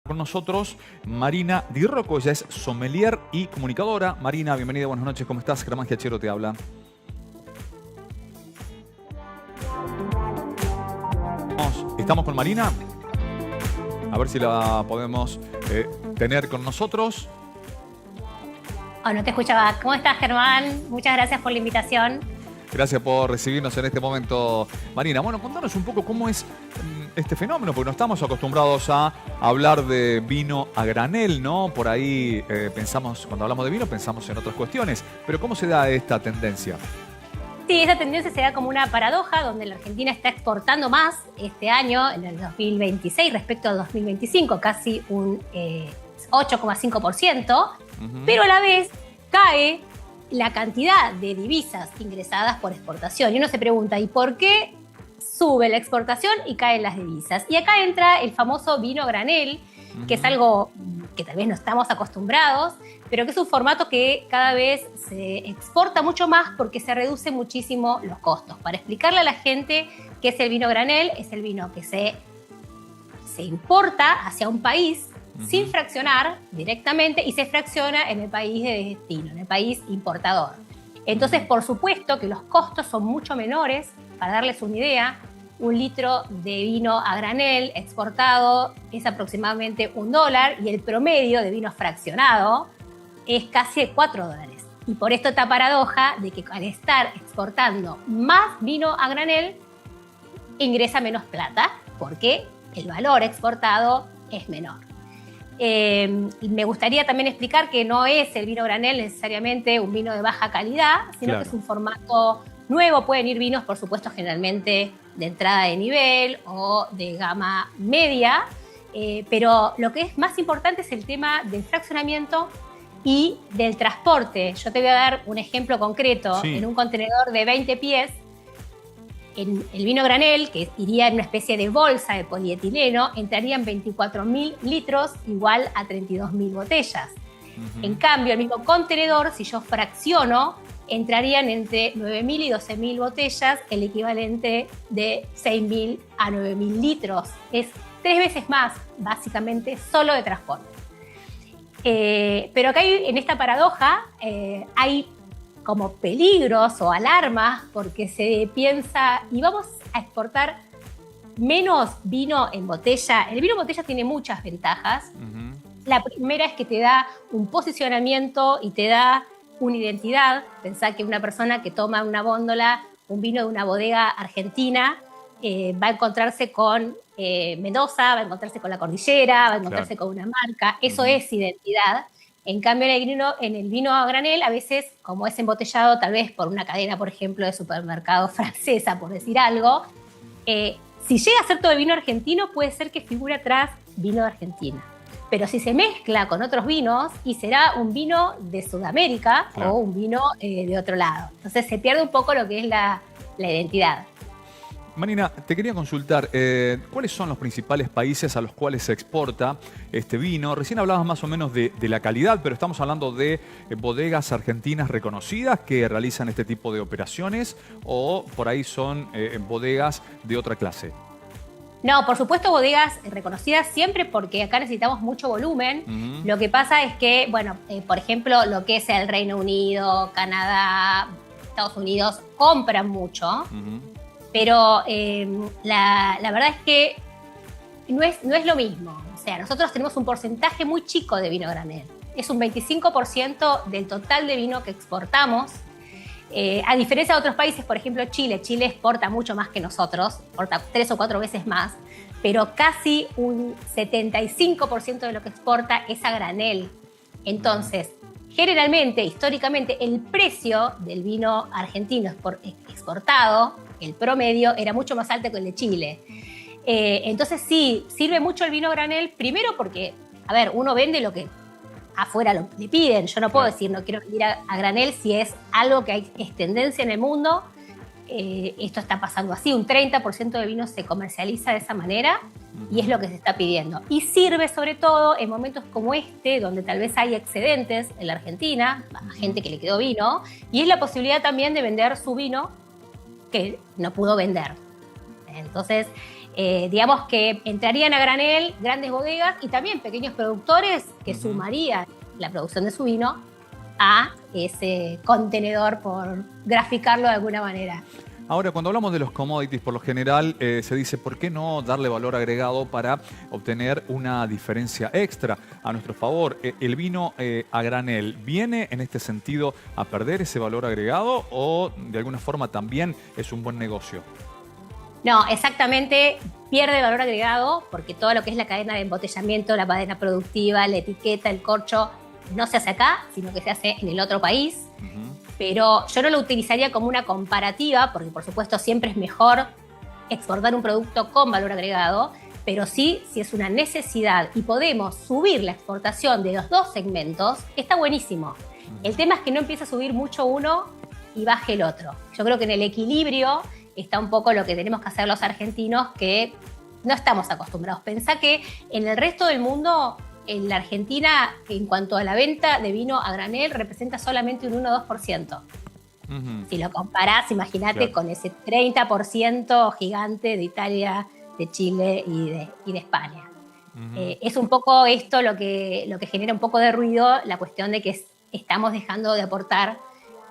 Con nosotros Marina Di Rocco, ella es sommelier y comunicadora. Marina, bienvenida, buenas noches, ¿cómo estás? Germán Giachero te habla. ¿Estamos con Marina? A ver si la podemos tener con nosotros. Oh, no te escuchaba. ¿Cómo estás, Germán? Muchas gracias por la invitación. Gracias por recibirnos en este momento, Marina. Bueno, contanos un poco cómo es este fenómeno, porque no estamos acostumbrados a hablar de vino a granel, ¿no? Por ahí pensamos, cuando hablamos de vino, pensamos en otras cuestiones. Pero ¿cómo se da esta tendencia? Sí, esa tendencia se da como una paradoja donde la Argentina está exportando más este año, en el 2026, respecto al 2025, casi un 8,5%, pero a la vez cae la cantidad de divisas ingresadas por exportación. Y uno se pregunta, ¿y por qué sube la exportación y caen las divisas? Y acá entra el famoso vino granel, que es algo que tal vez no estamos acostumbrados, pero que es un formato que cada vez se exporta mucho más porque se reducen muchísimo los costos. Para explicarle a la gente qué es el vino granel, es el vino que se importa hacia un país sin fraccionar directamente y se fracciona en el país de destino, en el país importador. Entonces, por supuesto que los costos son mucho menores. Para darles una idea, un litro de vino a granel exportado es aproximadamente $1 y el promedio de vino fraccionado es casi $4. Y por esto esta paradoja de que al estar exportando más vino a granel, ingresa menos plata porque el valor exportado es menor. Me gustaría también explicar que no es el vino granel necesariamente un vino de baja calidad, sino que es un formato nuevo. Pueden ir vinos, por supuesto, generalmente de entrada de nivel o de gama media, pero lo que es más importante es el tema del fraccionamiento y del transporte. Yo te voy a dar un ejemplo concreto. Sí. En un contenedor de 20 pies, en el vino granel, que iría en una especie de bolsa de polietileno, entrarían 24.000 litros, igual a 32.000 botellas. En cambio, el mismo contenedor, si yo fracciono, entrarían entre 9.000 y 12.000 botellas, el equivalente de 6.000 a 9.000 litros. Es 3 veces más, básicamente, solo de transporte. Pero acá en esta paradoja hay como peligros o alarmas porque se piensa, y vamos a exportar menos vino en botella. El vino en botella tiene muchas ventajas. La primera es que te da un posicionamiento y te da una identidad. Pensá que una persona que toma una góndola, un vino de una bodega argentina, va a encontrarse con Mendoza, va a encontrarse con la cordillera, va a encontrarse con una marca. Eso es identidad. En cambio, en el vino a granel, a veces, como es embotellado tal vez por una cadena, por ejemplo, de supermercado francesa, por decir algo, si llega a ser todo el vino argentino, puede ser que figure atrás vino de Argentina. Pero si se mezcla con otros vinos, y será un vino de Sudamérica o un vino de otro lado. Entonces se pierde un poco lo que es la identidad. Marina, te quería consultar, ¿cuáles son los principales países a los cuales se exporta este vino? Recién hablabas más o menos de la calidad, pero estamos hablando de bodegas argentinas reconocidas que realizan este tipo de operaciones, o por ahí son bodegas de otra clase. No, por supuesto bodegas reconocidas siempre, porque acá necesitamos mucho volumen. Lo que pasa es que, bueno, por ejemplo, lo que es el Reino Unido, Canadá, Estados Unidos, compran mucho. Pero la verdad es que no es lo mismo. O sea, nosotros tenemos un porcentaje muy chico de vino granel. Es un 25% del total de vino que exportamos. A diferencia de otros países, por ejemplo Chile. Chile exporta mucho más que nosotros, exporta 3 o 4 veces más, pero casi un 75% de lo que exporta es a granel. Entonces, generalmente, históricamente, el precio del vino argentino exportado, el promedio, era mucho más alto que el de Chile. Entonces sí, sirve mucho el vino granel, primero porque, a ver, uno vende lo que afuera le piden. Yo no puedo decir no quiero vender a granel si es algo que es tendencia en el mundo. Esto está pasando así, un 30% de vino se comercializa de esa manera y es lo que se está pidiendo. Y sirve sobre todo en momentos como este, donde tal vez hay excedentes en la Argentina, a gente que le quedó vino, y es la posibilidad también de vender su vino que no pudo vender. Entonces, Digamos que entrarían a granel grandes bodegas y también pequeños productores que sumarían la producción de su vino a ese contenedor, por graficarlo de alguna manera. Ahora, cuando hablamos de los commodities, por lo general se dice, ¿por qué no darle valor agregado para obtener una diferencia extra a nuestro favor? ¿El vino a granel viene en este sentido a perder ese valor agregado o de alguna forma también es un buen negocio? No, exactamente, pierde valor agregado porque todo lo que es la cadena de embotellamiento, la cadena productiva, la etiqueta, el corcho, no se hace acá, sino que se hace en el otro país. Pero yo no lo utilizaría como una comparativa, porque por supuesto siempre es mejor exportar un producto con valor agregado, pero sí, si es una necesidad y podemos subir la exportación de los dos segmentos, está buenísimo. El tema es que no empiece a subir mucho uno y baje el otro. Yo creo que en el equilibrio está un poco lo que tenemos que hacer los argentinos, que no estamos acostumbrados. Pensá que en el resto del mundo, en la Argentina, en cuanto a la venta de vino a granel, representa solamente un 1-2%. Si lo comparás, imagínate, con ese 30% gigante de Italia, de Chile y de España. Es un poco esto lo que genera un poco de ruido, la cuestión de que estamos dejando de aportar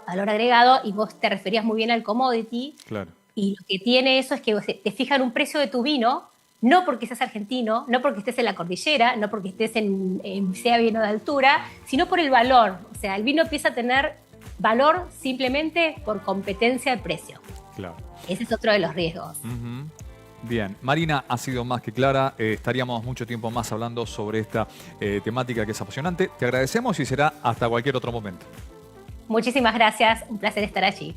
valor agregado, y vos te referías muy bien al commodity. Claro. Y lo que tiene eso es que te fijan un precio de tu vino, no porque seas argentino, no porque estés en la cordillera, no porque estés sea vino de altura, sino por el valor. O sea, el vino empieza a tener valor simplemente por competencia de precio. Claro. Ese es otro de los riesgos. Bien, Marina, ha sido más que clara. Estaríamos mucho tiempo más hablando sobre esta temática que es apasionante. Te agradecemos y será hasta cualquier otro momento. Muchísimas gracias, un placer estar allí.